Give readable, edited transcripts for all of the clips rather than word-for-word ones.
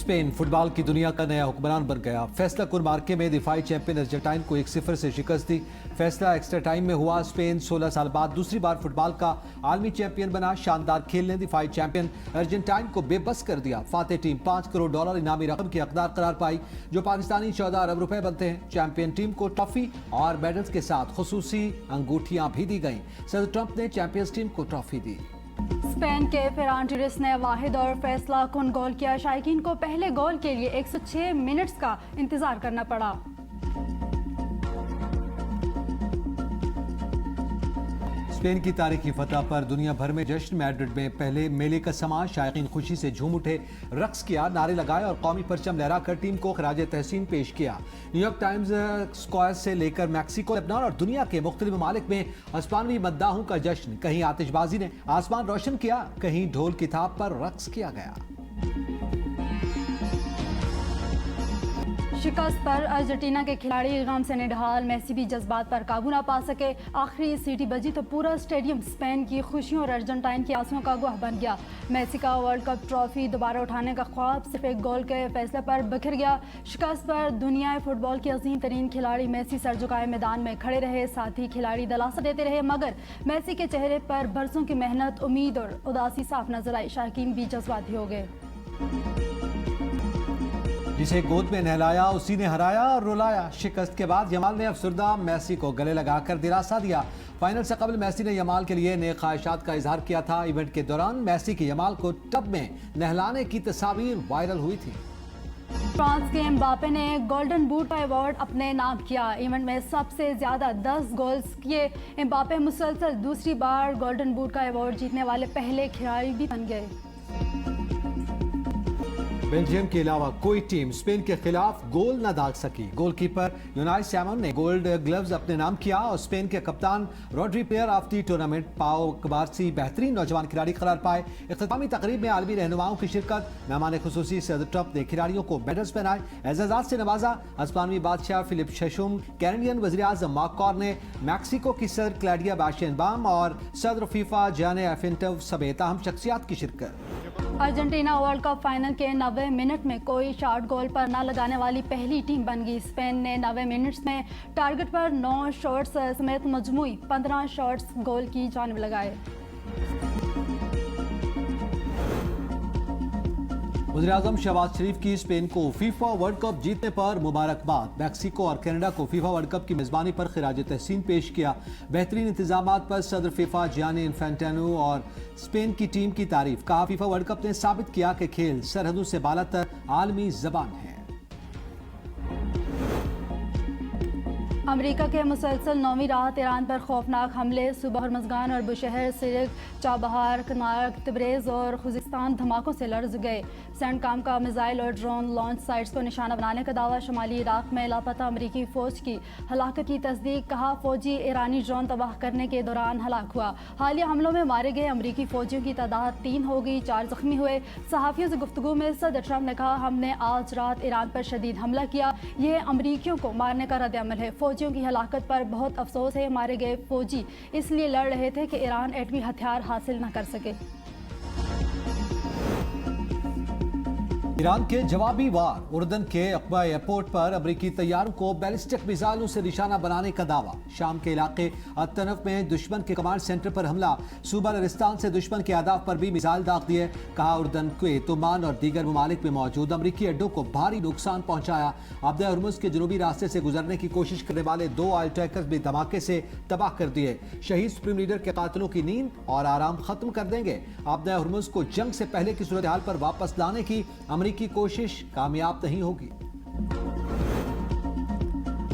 Spain football की दुनिया का नया हुक्मरान बन गया। फैसला कुन मार्के में दिफाई चैंपियन अर्जेंटाइन को 1-0 से शिकस्त दी। फैसला एक्स्ट्रा टाइम में हुआ। स्पेन 16 साल बाद दूसरी बार फुटबॉल का आलमी चैंपियन बना। शानदार खेल ने दिफाई चैंपियन अर्जेंटाइन को बेबस कर दिया। फातेह टीम $5 करोड़ इनामी रकम की हकदार करार पाई, जो पाकिस्तानी 14 अरब रुपए बनते हैं। चैंपियन टीम को ट्रॉफी और मेडल्स के साथ खुसूसी अंगूठियां भी दी गईं। सदर ट्रंप ने चैंपियंस टीम को ट्रॉफी दी। स्पेन के फेरान टोरेस ने वाहिद और फैसला कुन गोल किया। शायकीन को पहले गोल के लिए 106 मिनट्स का इंतजार करना पड़ा। स्पेन की तारीखी फतह पर दुनिया भर में जश्न। मैड्रिड में पहले मेले का समा, शायकीन खुशी से झूम उठे, रक्स किया, नारे लगाए और कौमी परचम लहराकर टीम को खराज तहसीन पेश किया। न्यूयॉर्क टाइम्स स्क्वायर से लेकर मैक्सिको, लेबनान और दुनिया के मुख्तलिफ ममालिक में अस्पानवी मद्दाहों का जश्न। कहीं आतिशबाजी ने आसमान रोशन किया, कहीं ढोल की थाप पर रक्स किया गया। शिकस्त पर अर्जेंटीना के खिलाड़ी गम से निढाल। मेसी भी जज्बात पर काबू ना पा सके। आखिरी सीटी बजी तो पूरा स्टेडियम स्पेन की खुशियों और अर्जेंटाइन की आंसुओं का गवाह बन गया। मेसी का वर्ल्ड कप ट्रॉफी दोबारा उठाने का ख्वाब सिर्फ एक गोल के फैसले पर बिखर गया। शिकस्त पर दुनिया फुटबॉल के अजीम तरीन खिलाड़ी मेसी सर झुकाए मैदान में खड़े रहे। साथ ही खिलाड़ी दिलासा देते रहे, मगर मेसी के चेहरे पर बरसों की मेहनत, उम्मीद और उदासी साफ नजर आई। शायकीन भी जज्बाती हो गए। जिसे गोद में नहलाया उसी ने हराया और रुलाया। शिकस्त के बाद यमाल ने अफसरदा मेसी को गले लगाकर दिलासा दिया। फाइनल से कबल मेसी ने यमाल के लिए नेक ख्वाहिशात का इजहार किया था। इवेंट के दौरान मेसी की यमाल को टब में नहलाने की तस्वीर वायरल हुई थी। फ्रांस के एम्बापे ने गोल्डन बूट का अवार्ड अपने नाम किया। इवेंट में सबसे ज्यादा 10 गोल्स किए एम्बापे मुसलसल दूसरी बार गोल्डन बूट का अवार्ड जीतने वाले पहले खिलाड़ी भी बन गए। बेल्जियम के अलावा कोई टीम स्पेन के खिलाफ गोल न दाग सकी। गोलकीपर यूनाई सैमन ने गोल्ड ग्लव्स अपने नाम किया और स्पेन के कप्तान Rodri player of the tournament पाओ कबारसी बेहतरीन नौजवान खिलाड़ी करार पाए। इख्तितामी तकरीब में आलमी रहनुमाओं की शिरकत। मेहमान खुसूसी सदर ट्रंप ने खिलाड़ियों को मेडल्स पहनाए, एजाजात से नवाजा। अस्पानवी बादशाह फिलिप शशुम, कैनेडियन वज़ीर आज़म मार्क कार्ने, मैक्सिको की सदर क्लैडिया बाशेनबाम और सदर फीफा जाने एफिनटव समेत अहम शख्सियात की शिरकत। अर्जेंटीना वर्ल्ड कप फाइनल के 90 मिनट में कोई शॉट गोल पर न लगाने वाली पहली टीम बन गई। स्पेन ने 90 मिनट्स में टारगेट पर 9 शॉट्स समेत मजमूई 15 शॉट्स गोल की जानिब लगाए। वज़ीर-ए-आज़म शहबाज शरीफ की स्पेन को फीफा वर्ल्ड कप जीतने पर मुबारकबाद। मैक्सिको और कनाडा को फीफा वर्ल्ड कप की मेज़बानी पर खिराज तहसीन पेश किया। बेहतरीन इंतजामात पर सदर फीफा जियानी इन्फेंटानो और स्पेन की टीम की तारीफ। कहा, फीफा वर्ल्ड कप ने साबित किया कि खेल सरहदों से बालातर आलमी ज़बान है। अमेरिका के मुसलसल 9वीं रात ईरान पर खौफनाक हमले। सुबह हरमज़गान और बुशहर, सिरिक, चाबहार, कनाक, तब्रेज़ और खुजिस्तान धमाकों से लर्ज़ गए। सेंडकाम का मिसाइल और ड्रोन लॉन्च साइट्स को निशाना बनाने का दावा। शुमाली इराक में लापता अमरीकी फ़ौज की हलाकत की तस्दीक। कहा, फ़ौजी ईरानी ड्रोन तबाह करने के दौरान हलाक हुआ। हालिया हमलों में मारे गए अमरीकी फ़ौजियों की तादाद 3 हो गई, 4 जख्मी हुए। सहाफ़ियों से गुफ्तगू में सदर ट्रंप ने कहा, हमने आज रात ईरान पर शदीद हमला किया। यह अमरीकियों को मारने का रद्द-ए-अमल है। फ़ौजियों की हलाकत पर बहुत अफसोस है। मारे गए फ़ौजी इसलिए लड़ रहे थे कि ईरान एटमी हथियार हासिल न कर सके। ईरान के जवाबी वार। उर्दन के अक़बा एयरपोर्ट पर अमरीकी तैयारों को बैलिस्टिक मिसाइलों से निशाना बनाने का दावा। शाम के इलाके अतनफ में दुश्मन के कमांड सेंटर पर हमला। सूबा लरिस्तान से दुश्मन के अहदाफ पर भी मिसाइल दाग दिए। कहा, उर्दन, कुवैत, ओमान और दीगर ममालिक में मौजूद अमरीकी अड्डों को भारी नुकसान पहुंचाया। आबदा हुर्मुज़ के जनूबी रास्ते से गुजरने की कोशिश करने वाले 2 ऑयल टैंकर्स भी धमाके से तबाह कर दिए। शहीद सुप्रीम लीडर के कातिलों की नींद और आराम खत्म कर देंगे। आबदा हुर्मुज़ को जंग से पहले की सूरत हाल पर वापस लाने की अमरीकी कोशिश कामयाब नहीं होगी।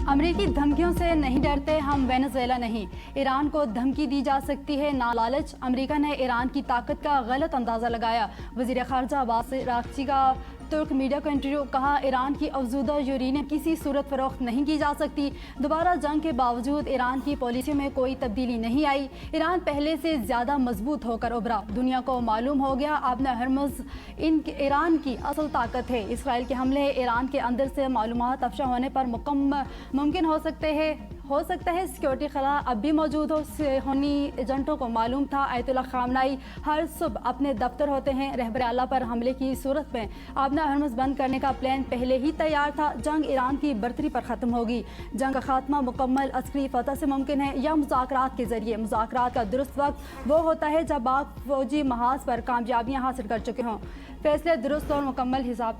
अमरीकी धमकियों से नहीं डरते, हम वेनेजुएला नहीं। ईरान को धमकी दी जा सकती है, ना लालच। अमेरिका ने ईरान की ताकत का गलत अंदाजा लगाया। वज़ीर ख़ारजा अब्बास अराग़ची का तुर्क मीडिया को इंटरव्यू। कहा, ईरान की अफजूदा यूरेनियम किसी सूरत फरोख्त नहीं की जा सकती। दोबारा जंग के बावजूद ईरान की पॉलिसी में कोई तब्दीली नहीं आई। ईरान पहले से ज़्यादा मजबूत होकर उभरा। दुनिया को मालूम हो गया आबना हरमुज़ ईरान की असल ताकत है। इसराइल के हमले ईरान के अंदर से मालूमात अफशा होने पर मुमकिन हो सकते हैं हो सकता है सिक्योरिटी खला अब भी मौजूद हो। सेहूनी एजेंटों को मालूम था आयतुल्लाह खामनाई हर सुबह अपने दफ्तर होते हैं। रहबर आला पर हमले की सूरत में आबना हरमुज़ बंद करने का प्लान पहले ही तैयार था। जंग ईरान की बर्तरी पर ख़त्म होगी। जंग का खात्मा मुकम्मल अस्करी फतह से मुमकिन है या मुज़ाकरात के जरिए। मुज़ाकरात का दुरुस्त वक्त वो होता है जब आप फौजी महाज पर कामयाबियाँ हासिल कर चुके हों। फैसले दुरुस्त और मुकम्मल हिसाब।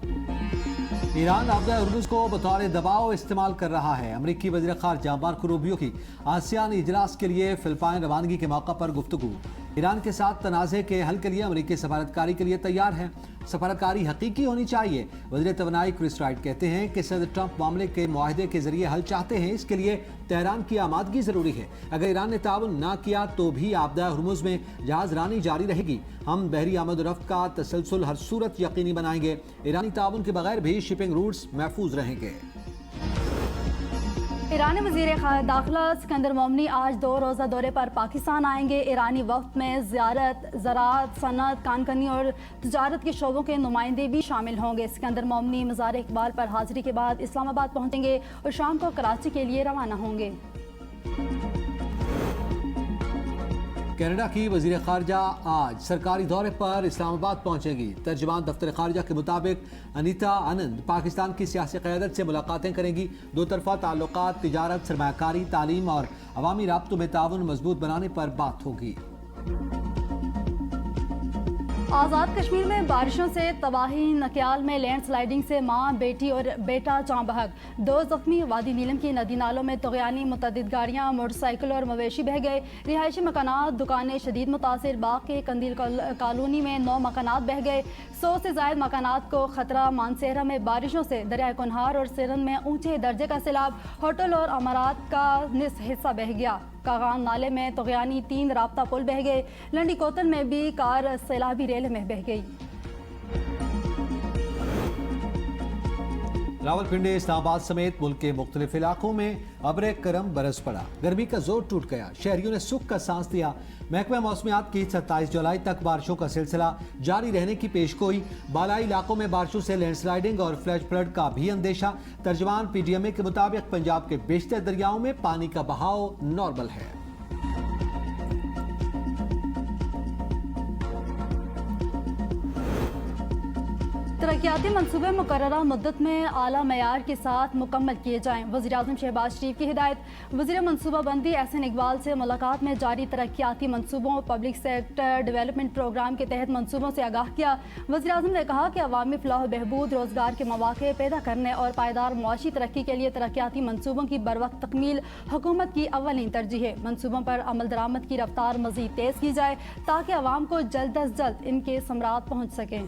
ईरान आबदा हरमुज़ को बतौर दबाव इस्तेमाल कर रहा है। अमरीकी वज़ीर ख़ारजा मार्को रूबियो की आसियान इजलास के लिए फिलिपाइन रवानगी के मौका पर गुफ्तगू। ईरान के साथ तनाज़े के हल के लिए अमरीकी सफारतकारी के लिए तैयार है। सफारतकारी हकीकी होनी चाहिए। वज़ीर तवानाई क्रिस राइट कहते हैं कि सदर ट्रंप मामले के मुआहदे के जरिए हल चाहते हैं। इसके लिए तेहरान की आमादगी ज़रूरी है। अगर ईरान ने ताउन ना किया तो भी आबदा हरमुज़ में जहाज रानी जारी रहेगी। हम बहरी आमद रफ्त का तसलसल हर सूरत यकीनी बनाएंगे। ईरानी ताउन के बगैर भी शिपिंग रूट्स महफूज रहेंगे। ईरानी वज़ीर दाखिला सिकंदर मोमनी आज 2 रोज़ा दौरे पर पाकिस्तान आएंगे। ईरानी वफ़द में ज़ियारत, ज़राअत, सनअत, कानकनी और तजारत के शोबों के नुमाइंदे भी शामिल होंगे। सिकंदर मोमनी मज़ार इकबाल पर हाज़िरी के बाद इस्लामाबाद पहुँचेंगे और शाम को कराची के लिए रवाना होंगे। कनाडा की वज़ीर ख़ारजा आज सरकारी दौरे पर इस्लामाबाद पहुंचेगी। तर्जमान दफ्तर ख़ारजा के मुताबिक अनीता आनंद पाकिस्तान की सियासी क़यादत से मुलाकातें करेंगी। दो तरफ़ा ताल्लुकात, तिजारत, सरमायाकारी, तालीम और अवामी राब्तों में ताउन मजबूत बनाने पर बात होगी। आज़ाद कश्मीर में बारिशों से तबाही। नकियाल में लैंडस्लाइडिंग से माँ, बेटी और बेटा जाँ बहक। 2 जख्मी। वादी नीलम की नदी नालों में तग़यानी। मुतअद्दिद गाड़ियाँ, मोटरसाइकिल और मवेशी बह गए। रिहायशी मकानात, दुकानें शदीद मुतासिर। बाग के कंदील कॉलोनी में 9 मकानात बह गए। 100 से ज़ायद मकानात को खतरा। मानसेहरा में बारिशों से दरिया कुनहार और सिरन में ऊंचे दर्जे का सैलाब। होटल और अमारात का निस्फ हिस्सा बह गया। कागान नाले में तग़यानी। 3 राब्ता पुल बह गए। लंडी कोतल में भी कार सैलाबी रेल में बह गई। रावलपिंडी, इस्लामाबाद समेत मुल्क के मुख्तलिफ इलाकों में अब्र करम बरस पड़ा। गर्मी का जोर टूट गया। शहरियों ने सुख का सांस लिया। महकमा मौसमियात की 27 जुलाई तक बारिशों का सिलसिला जारी रहने की पेशगोई। बालाई इलाकों में बारिशों से लैंडस्लाइडिंग और फ्लैश फ्लड का भी अंदेशा। तर्जमान PTMA के मुताबिक पंजाब के बेशतर दरियाओं में पानी का बहाव नॉर्मल है। तरक्याती मनसूबे मुकर्ररा मुद्दत में आला मयार के साथ मुकम्मल किए जाएँ। वज़ीर आज़म शहबाज शरीफ की हिदायत। वज़ीर मनसूबाबंदी एहसन इकबाल से मुलाकात में जारी तरक्याती मनसूबों, पब्लिक सेक्टर डेवलपमेंट प्रोग्राम के तहत मनसूबों से आगाह किया। वज़ीर आज़म ने कहा कि अवामी फलाह बहबूद, रोज़गार के मौक़े पैदा करने और पायदार मुआशी तरक्की के लिए तरक्याती मनसूबों की बरवक्त तकमील हुकूमत की अव्वलीन तरजीह है। मनसूबों पर अमल दरामद की रफ्तार मज़ीद तेज़ की जाए ताकि अवाम को जल्द अज जल्द इनके समरात पहुँच सकें।